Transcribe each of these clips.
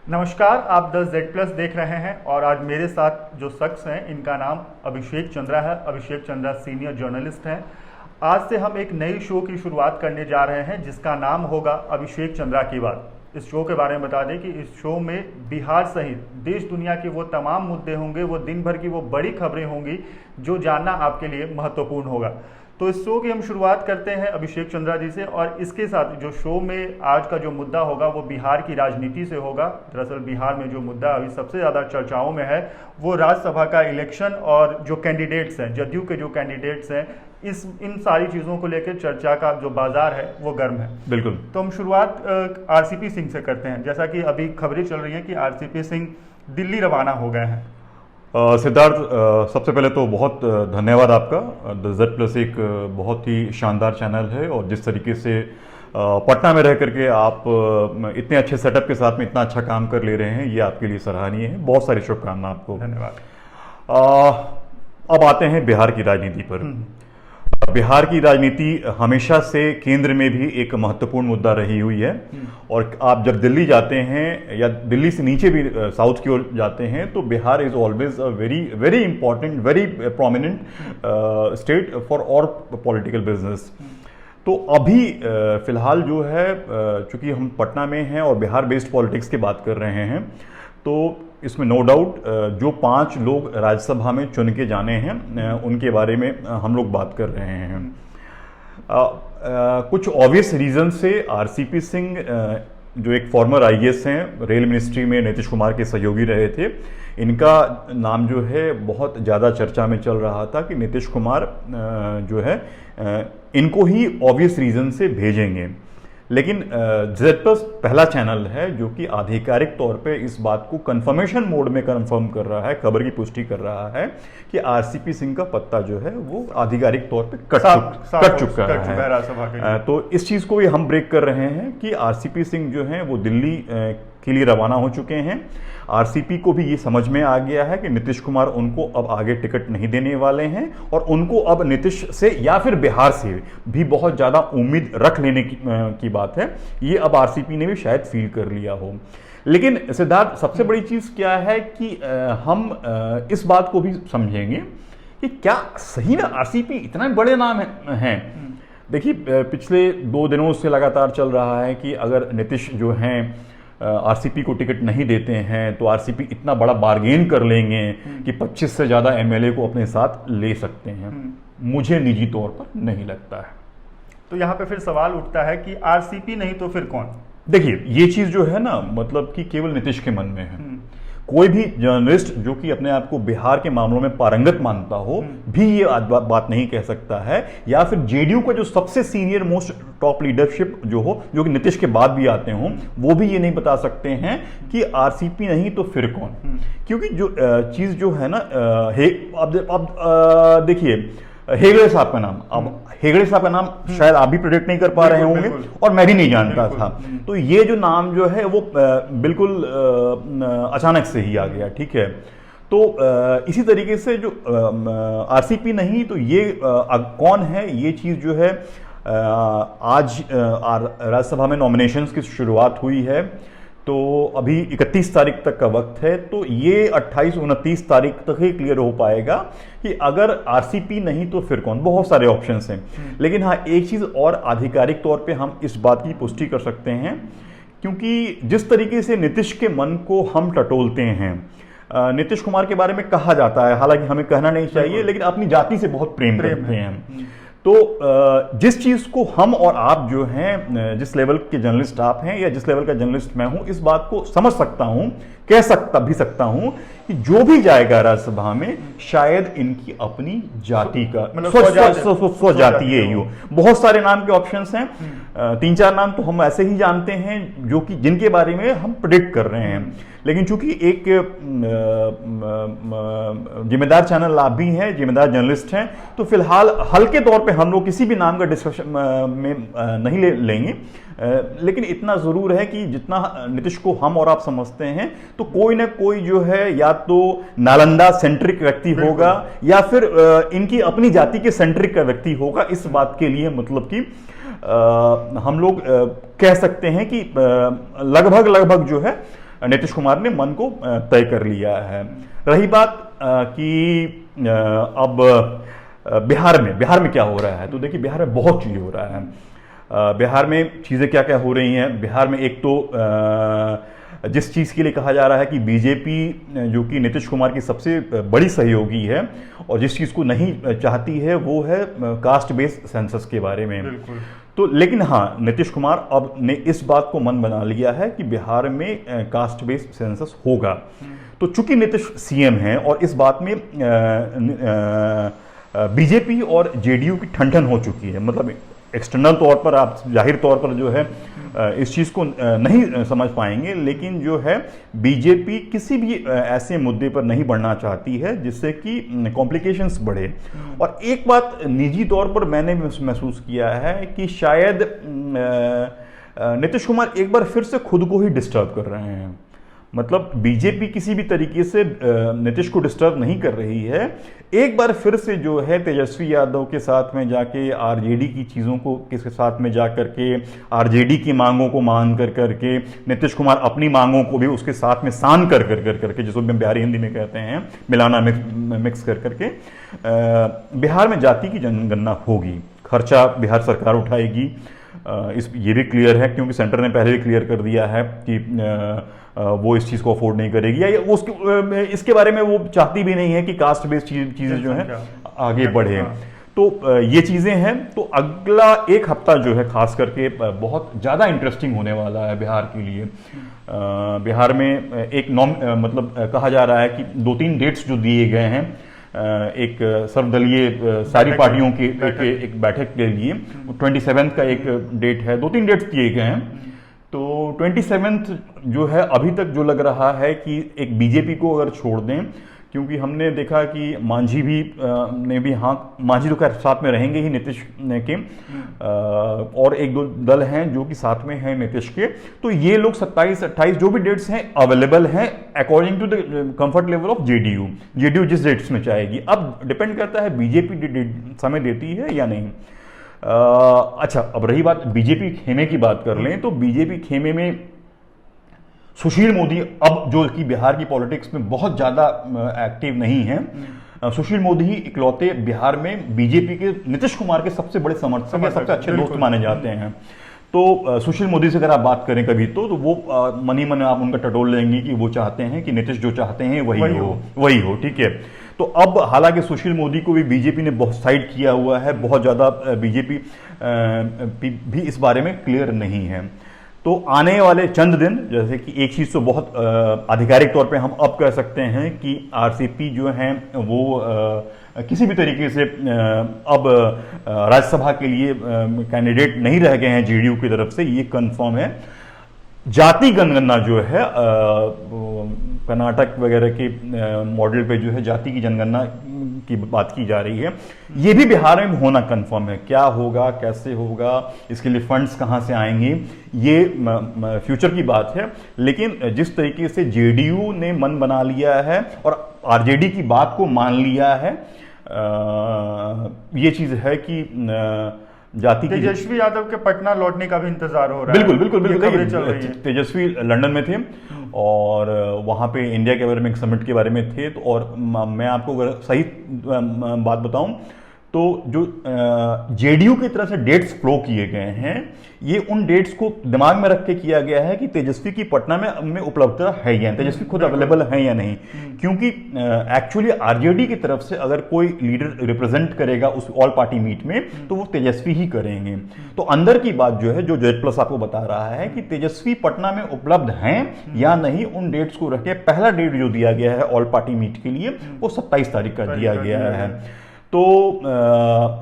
नमस्कार, आप the Z plus देख रहे हैं और आज मेरे साथ जो शख्स हैं इनका नाम अभिषेक चंद्रा है। अभिषेक चंद्रा सीनियर जर्नलिस्ट हैं। आज से हम एक नई शो की शुरुआत करने जा रहे हैं जिसका नाम होगा अभिषेक चंद्रा की बात। इस शो के बारे में बता दें कि इस शो में बिहार सहित देश दुनिया के वो तमाम मुद्दे होंगे, वो दिन भर की वो बड़ी खबरें होंगी जो जानना आपके लिए महत्वपूर्ण होगा। तो इस शो की हम शुरुआत करते हैं अभिषेक चंद्रा जी से, और इसके साथ जो शो में आज का जो मुद्दा होगा वो बिहार की राजनीति से होगा। दरअसल बिहार में जो मुद्दा अभी सबसे ज़्यादा चर्चाओं में है वो राज्यसभा का इलेक्शन और जो कैंडिडेट्स हैं, जदयू के जो कैंडिडेट्स हैं, इन सारी चीज़ों को लेकर चर्चा का जो बाजार है वो गर्म है। बिल्कुल। तो हम शुरुआत आरसीपी सिंह से करते हैं। जैसा कि अभी खबरें चल रही हैं कि आरसीपी सिंह दिल्ली रवाना हो गए हैं। सिद्धार्थ, सबसे पहले तो बहुत धन्यवाद आपका। द जेड प्लस एक बहुत ही शानदार चैनल है और जिस तरीके से पटना में रह करके आप इतने अच्छे सेटअप के साथ में इतना अच्छा काम कर ले रहे हैं, ये आपके लिए सराहनीय है। बहुत सारी शुभकामनाएं आपको। धन्यवाद। अब आते हैं बिहार की राजनीति पर। बिहार की राजनीति हमेशा से केंद्र में भी एक महत्वपूर्ण मुद्दा रही हुई है और आप जब दिल्ली जाते हैं या दिल्ली से नीचे भी साउथ की ओर जाते हैं तो Bihar is always a very very important, very prominent state for all political business. तो अभी फिलहाल जो है, चूंकि हम पटना में हैं और बिहार बेस्ड पॉलिटिक्स की बात कर रहे हैं, तो इसमें नो डाउट जो 5 लोग राज्यसभा में चुन के जाने हैं उनके बारे में हम लोग बात कर रहे हैं। कुछ ऑब्वियस रीजन से आरसीपी सिंह, जो एक फॉर्मर आईएएस हैं, रेल मिनिस्ट्री में नीतीश कुमार के सहयोगी रहे थे, इनका नाम जो है बहुत ज़्यादा चर्चा में चल रहा था कि नीतीश कुमार जो है इनको ही ऑब्वियस रीजन से भेजेंगे। लेकिन जेड प्लस पहला चैनल है जो कि आधिकारिक तौर पे इस बात को कंफर्मेशन मोड में कंफर्म कर रहा है, खबर की पुष्टि कर रहा है कि आरसीपी सिंह का पत्ता जो है वो आधिकारिक तौर पे कट चुका है। तो इस चीज को भी हम ब्रेक कर रहे हैं कि आरसीपी सिंह जो है वो दिल्ली के लिए रवाना हो चुके हैं। आरसीपी को भी ये समझ में आ गया है कि नीतीश कुमार उनको अब आगे टिकट नहीं देने वाले हैं और उनको अब नीतीश से या फिर बिहार से भी बहुत ज़्यादा उम्मीद रख लेने की बात है। ये अब आरसीपी ने भी शायद फील कर लिया हो। लेकिन सिद्धार्थ, सबसे बड़ी चीज़ क्या है कि हम इस बात को भी समझेंगे कि क्या सही में आरसीपी इतना बड़े नाम हैं। देखिए, पिछले 2 दिनों से लगातार चल रहा है कि अगर नीतीश जो हैं आरसीपी को टिकट नहीं देते हैं तो आरसीपी इतना बड़ा बार्गेन कर लेंगे कि 25 से ज़्यादा एमएलए को अपने साथ ले सकते हैं। मुझे निजी तौर पर नहीं लगता है। तो यहाँ पे फिर सवाल उठता है कि आरसीपी नहीं तो फिर कौन? देखिए, ये चीज़ जो है ना, मतलब कि केवल नीतीश के मन में है। कोई भी जर्नलिस्ट जो कि अपने आप को बिहार के मामलों में पारंगत मानता हो भी ये बात नहीं कह सकता है, या फिर जेडीयू का जो सबसे सीनियर मोस्ट टॉप लीडरशिप जो हो, जो कि नीतीश के बाद भी आते हों, वो भी ये नहीं बता सकते हैं कि आरसीपी नहीं तो फिर कौन। क्योंकि जो चीज़ जो है ना, अब देखिए हेगड़े साहब का नाम, अब हेगड़े साहब का नाम शायद आप भी प्रेडिक्ट नहीं कर पा रहे होंगे और मैं भी नहीं जानता था। तो ये जो नाम जो है वो बिल्कुल अचानक से ही आ गया, ठीक है। तो इसी तरीके से जो आरसीपी नहीं तो ये कौन है, ये चीज़ जो है आज राज्यसभा में नॉमिनेशंस की शुरुआत हुई है। तो अभी 31 तारीख तक का वक्त है, तो ये 28-29 तारीख तक ही क्लियर हो पाएगा कि अगर आरसीपी नहीं तो फिर कौन। बहुत सारे ऑप्शंस हैं, लेकिन हाँ, एक चीज़ और आधिकारिक तौर पे हम इस बात की पुष्टि कर सकते हैं, क्योंकि जिस तरीके से नीतीश के मन को हम टटोलते हैं, नीतीश कुमार के बारे में कहा जाता है, हालांकि हमें कहना नहीं चाहिए, लेकिन अपनी जाति से बहुत प्रेम करते हैं। तो जिस चीज़ को हम और आप जो हैं, जिस लेवल के जर्नलिस्ट आप हैं या जिस लेवल का जर्नलिस्ट मैं हूं, इस बात को समझ सकता हूं, कह सकता हूं कि जो भी जाएगा राज्यसभा में शायद इनकी अपनी जाति का, स्वजातीय ही हो। बहुत सारे नाम के ऑप्शंस हैं, 3-4 नाम तो हम ऐसे ही जानते हैं जो कि जिनके बारे में हम प्रेडिक्ट कर रहे हैं। लेकिन चूंकि एक जिम्मेदार चैनल आप भी हैं, जिम्मेदार जर्नलिस्ट हैं, तो फिलहाल हल्के तौर पे हम लोग किसी भी नाम का डिस्कशन में नहीं लेंगे। लेकिन इतना जरूर है कि जितना नीतीश को हम और आप समझते हैं, तो कोई ना कोई जो है या तो नालंदा सेंट्रिक व्यक्ति होगा या फिर इनकी अपनी जाति के सेंट्रिक का व्यक्ति होगा। इस बात के लिए मतलब कि हम लोग कह सकते हैं कि लगभग जो है नीतीश कुमार ने मन को तय कर लिया है। रही बात कि अब बिहार में क्या हो रहा है, तो देखिए बिहार में बहुत चीज़ें हो रहा है। बिहार में चीज़ें क्या क्या हो रही हैं, बिहार में एक तो जिस चीज़ के लिए कहा जा रहा है कि बीजेपी जो कि नीतीश कुमार की सबसे बड़ी सहयोगी है और जिस चीज़ को नहीं चाहती है वो है कास्ट बेस्ड सेंसस के बारे में। बिल्कुल। तो लेकिन हाँ, नीतीश कुमार अब ने इस बात को मन बना लिया है कि बिहार में कास्ट बेस्ड सेंसस होगा। तो चूंकि नीतीश सीएम हैं और इस बात में बीजेपी और जेडीयू की ठंडन हो चुकी है, मतलब एक्सटर्नल तौर पर आप जाहिर तौर पर जो है इस चीज़ को नहीं समझ पाएंगे, लेकिन जो है बीजेपी किसी भी ऐसे मुद्दे पर नहीं बढ़ना चाहती है जिससे कि कॉम्प्लिकेशंस बढ़े। और एक बात निजी तौर पर मैंने महसूस किया है कि शायद नीतीश कुमार एक बार फिर से खुद को ही डिस्टर्ब कर रहे हैं। मतलब बीजेपी किसी भी तरीके से नीतीश को डिस्टर्ब नहीं कर रही है, एक बार फिर से जो है तेजस्वी यादव के साथ में जाके आरजेडी की चीज़ों को किसके साथ में जा करके आरजेडी की मांगों को मान कर करके नीतीश कुमार अपनी मांगों को भी उसके साथ में सान कर करके जिसको हम बिहारी हिंदी में कहते हैं मिलाना मिक्स कर करके बिहार में जाति की जनगणना होगी। खर्चा बिहार सरकार उठाएगी, ये भी क्लियर है क्योंकि सेंटर ने पहले भी क्लियर कर दिया है कि वो इस चीज़ को अफोर्ड नहीं करेगी या इसके बारे में वो चाहती भी नहीं है कि कास्ट बेस्ड चीज़ें जो है आगे बढ़े। तो ये चीज़ें हैं। तो अगला एक हफ्ता जो है खास करके बहुत ज़्यादा इंटरेस्टिंग होने वाला है बिहार के लिए। बिहार में एक मतलब कहा जा रहा है कि 2-3 डेट्स जो दिए गए हैं एक सर्वदलीय सारी पार्टियों की एक बैठक के लिए 27 का एक डेट है, 2-3 डेट्स दिए गए हैं। तो 27 जो है अभी तक जो लग रहा है कि एक बीजेपी को अगर छोड़ दें, क्योंकि हमने देखा कि मांझी भी ने भी मांझी तो खैर साथ में रहेंगे ही नीतीश के, और एक दो दल हैं जो कि साथ में हैं नीतीश के। तो ये लोग 27-28 जो भी डेट्स हैं अवेलेबल हैं according to the comfort level of JDU जिस डेट्स में चाहेगी। अब डिपेंड करता है बीजेपी समय देती है या नहीं। अच्छा, अब रही बात बीजेपी खेमे की बात कर लें, तो बीजेपी खेमे में सुशील मोदी अब जो कि बिहार की पॉलिटिक्स में बहुत ज्यादा एक्टिव नहीं है, सुशील मोदी ही इकलौते बिहार में बीजेपी के नीतीश कुमार के सबसे बड़े समर्थक या सबसे अच्छे दोस्त माने जाते हैं। तो सुशील मोदी से अगर आप बात करें कभी तो वो मन ही मन आप उनका टटोल लेंगे कि वो चाहते हैं कि नीतीश जो चाहते हैं वही हो, ठीक है। तो अब हालांकि सुशील मोदी को भी बीजेपी ने बहुत साइड किया हुआ है, बहुत ज़्यादा बीजेपी भी इस बारे में क्लियर नहीं है। तो आने वाले चंद दिन, जैसे कि एक चीज़ तो बहुत आधिकारिक तौर पे हम अब कह सकते हैं कि आरसीपी जो हैं वो किसी भी तरीके से अब राज्यसभा के लिए कैंडिडेट नहीं रह गए हैं जेडीयू की तरफ से, ये कंफर्म है। जाति जनगणना जो है कर्नाटक वगैरह के मॉडल पे जो है जाति की जनगणना की बात की जा रही है, ये भी बिहार में होना कंफर्म है। क्या होगा, कैसे होगा, इसके लिए फंड्स कहां से आएंगे, ये फ्यूचर की बात है। लेकिन जिस तरीके से जेडीयू ने मन बना लिया है और आरजेडी की बात को मान लिया है, ये चीज है कि जाति तेजस्वी यादव के पटना लौटने का भी इंतजार हो रहा है। बिल्कुल खबरें चल रही हैं। तेजस्वी लंदन में थे और वहां पे इंडिया के बारे में एक समिट के बारे में थे। तो और मैं आपको अगर सही बात बताऊं तो जो जेडीयू की तरफ से डेट्स फ्लो किए गए हैं, ये उन डेट्स को दिमाग में रख के किया गया है कि तेजस्वी की पटना में उपलब्धता है या नहीं, तेजस्वी खुद अवेलेबल है या नहीं। क्योंकि एक्चुअली आरजेडी की तरफ से अगर कोई लीडर रिप्रेजेंट करेगा उस ऑल पार्टी मीट में तो वो तेजस्वी ही करेंगे। तो अंदर की बात जो है, जो जेड प्लस आपको बता रहा है कि तेजस्वी पटना में उपलब्ध हैं या नहीं, उन डेट्स को रख के पहला डेट जो दिया गया है ऑल पार्टी मीट के लिए वो 27 तारीख का दिया गया है। तो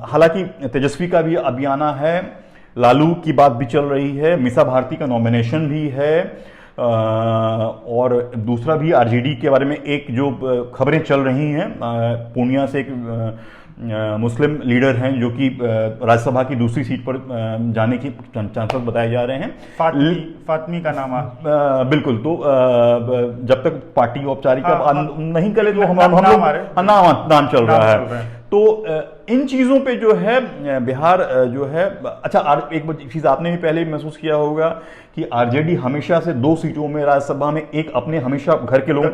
हालांकि तेजस्वी का भी अभी आना है, लालू की बात भी चल रही है, मीसा भारती का नॉमिनेशन भी है, और दूसरा भी आरजेडी के बारे में एक जो खबरें चल रही हैं, पूर्णिया से एक मुस्लिम लीडर हैं जो कि राज्यसभा की दूसरी सीट पर जाने की चांसेस बताए जा रहे हैं। फातमी का नाम बिल्कुल। तो जब तक पार्टी औपचारिक नहीं करे तो हम नाम चल रहा है। तो इन चीज़ों पे जो है बिहार जो है, अच्छा एक चीज़ आपने भी पहले महसूस किया होगा कि आरजेडी हमेशा से 2 सीटों में राज्यसभा में एक अपने हमेशा घर के लोग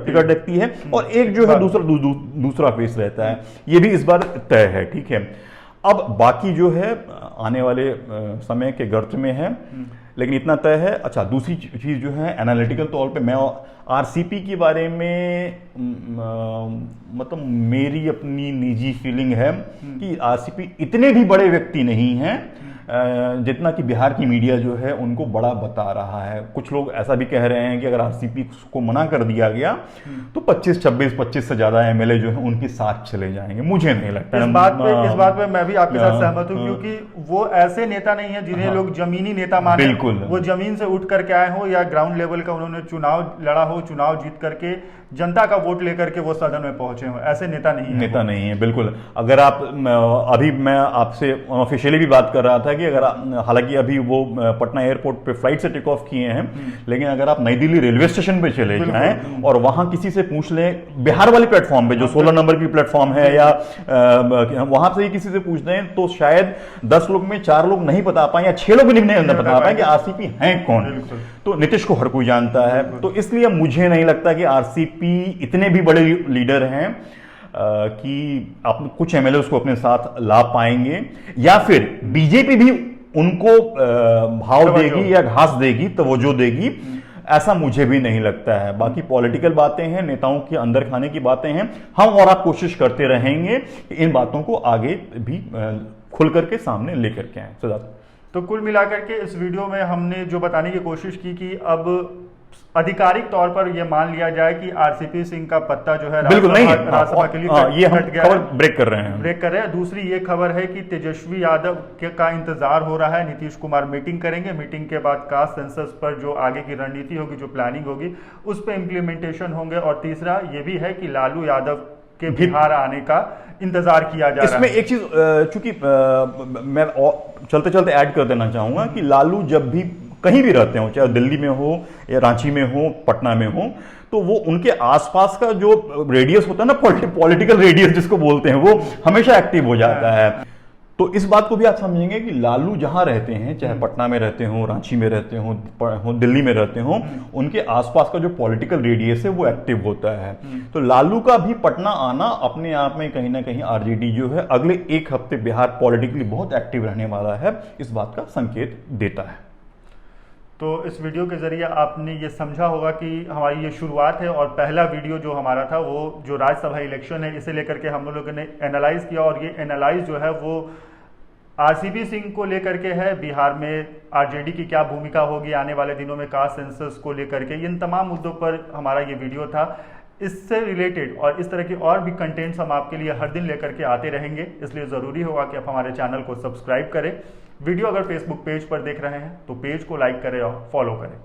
टिकट रखती है और एक जो है दूसरा फेस रहता है। ये भी इस बार तय है, ठीक है। अब बाकी जो है आने वाले समय के गर्त में है, लेकिन इतना तय है। अच्छा, दूसरी चीज़ जो है एनालिटिकल तौर पे मैं आरसीपी के बारे में मतलब मेरी अपनी निजी फीलिंग है कि आरसीपी इतने भी बड़े व्यक्ति नहीं हैं जितना कि बिहार की मीडिया जो है उनको बड़ा बता रहा है। कुछ लोग ऐसा भी कह रहे हैं कि अगर आरसीपी को मना कर दिया गया तो 25 से ज्यादा एमएलए जो है उनके साथ चले जाएंगे। मुझे नहीं लगता। इस बात पे मैं भी आपके साथ सहमत हूं, क्योंकि वो ऐसे नेता नहीं है जिन्हें लोग जमीनी नेता माने। बिल्कुल, वो जमीन से उठ करके आए हो या ग्राउंड लेवल का उन्होंने चुनाव लड़ा हो, चुनाव जीत करके जनता का वोट लेकर के वो सदन में पहुंचे हो, ऐसे नेता नहीं है। बिल्कुल। अगर आप अभी मैं आपसे ऑफिशियली भी बात कर रहा था कि अगर हालांकि अभी वो पटना एयरपोर्ट पे फ्लाइट से टेक ऑफ किए हैं, लेकिन अगर आप नई दिल्ली रेलवे स्टेशन पे चले जाएं और वहां किसी से पूछ लें बिहार वाले प्लेटफॉर्म पे जो 16 नंबर की प्लेटफॉर्म है या वहां से ही किसी से पूछ दें तो शायद 10 लोग में 4 लोग नहीं बता पाए या 6 लोग नहीं बता पाए कि आरसीपी हैं कौन। तो नीतीश को हर कोई जानता है, तो इसलिए मुझे नहीं लगता कि आरसीपी इतने भी बड़े लीडर हैं कि आप कुछ एमएलए को अपने साथ ला पाएंगे, या फिर बीजेपी भी उनको भाव देगी या घास देगी, तवज्जो देगी, ऐसा मुझे भी नहीं लगता है। बाकी पॉलिटिकल बातें हैं, नेताओं के अंदर खाने की बातें हैं। हम और आप कोशिश करते रहेंगे कि इन बातों को आगे भी खुल करके सामने लेकर के आए। सिद्धार्थ, तो कुल मिलाकर के इस वीडियो में हमने जो बताने की कोशिश की कि अब आधिकारिक तौर पर यह मान लिया जाए कि आरसीपी सिंह का पत्ता जो है राज्यसभा के लिए ये हम खबर ब्रेक कर रहे हैं। दूसरी ये खबर है कि तेजस्वी यादव का इंतजार हो रहा है। नीतीश कुमार मीटिंग करेंगे, मीटिंग के बाद कास्ट सेंसस पर जो आगे की रणनीति होगी, जो प्लानिंग होगी, उस पर इम्प्लीमेंटेशन होंगे। और तीसरा ये भी है कि लालू यादव के बिहार आने का इंतजार किया जा रहा है। इसमें एक चीज चूंकि मैं चलते चलते ऐड कर देना चाहूंगा कि लालू जब भी कहीं भी रहते हो, चाहे दिल्ली में हो या रांची में हो, पटना में हो, तो वो उनके आसपास का जो रेडियस होता है ना, पॉलिटिकल रेडियस जिसको बोलते हैं, वो हमेशा एक्टिव हो जाता है। तो इस बात को भी आप समझेंगे कि लालू जहां रहते हैं, चाहे पटना में रहते हो, रांची में रहते हो, दिल्ली में रहते हो, उनके आसपास का जो पॉलिटिकल रेडियस है वो एक्टिव होता है। तो लालू का भी पटना आना अपने आप में कहीं ना कहीं आरजेडी जो है अगले 1 हफ्ते बिहार पॉलिटिकली बहुत एक्टिव रहने वाला है, इस बात का संकेत देता है। तो इस वीडियो के जरिए आपने ये समझा होगा कि हमारी ये शुरुआत है और पहला वीडियो जो हमारा था वो जो राज्यसभा इलेक्शन है इसे लेकर के हम लोगों ने एनालाइज किया, और ये एनालाइज जो है वो आरसीपी सिंह को लेकर के है। बिहार में आरजेडी की क्या भूमिका होगी आने वाले दिनों में, कास्ट सेंसस को लेकर के, इन तमाम मुद्दों पर हमारा ये वीडियो था। इससे रिलेटेड और इस तरह के और भी कंटेंट्स हम आपके लिए हर दिन लेकर के आते रहेंगे, इसलिए ज़रूरी होगा कि आप हमारे चैनल को सब्सक्राइब करें। वीडियो अगर फेसबुक पेज पर देख रहे हैं तो पेज को लाइक करें और फॉलो करें।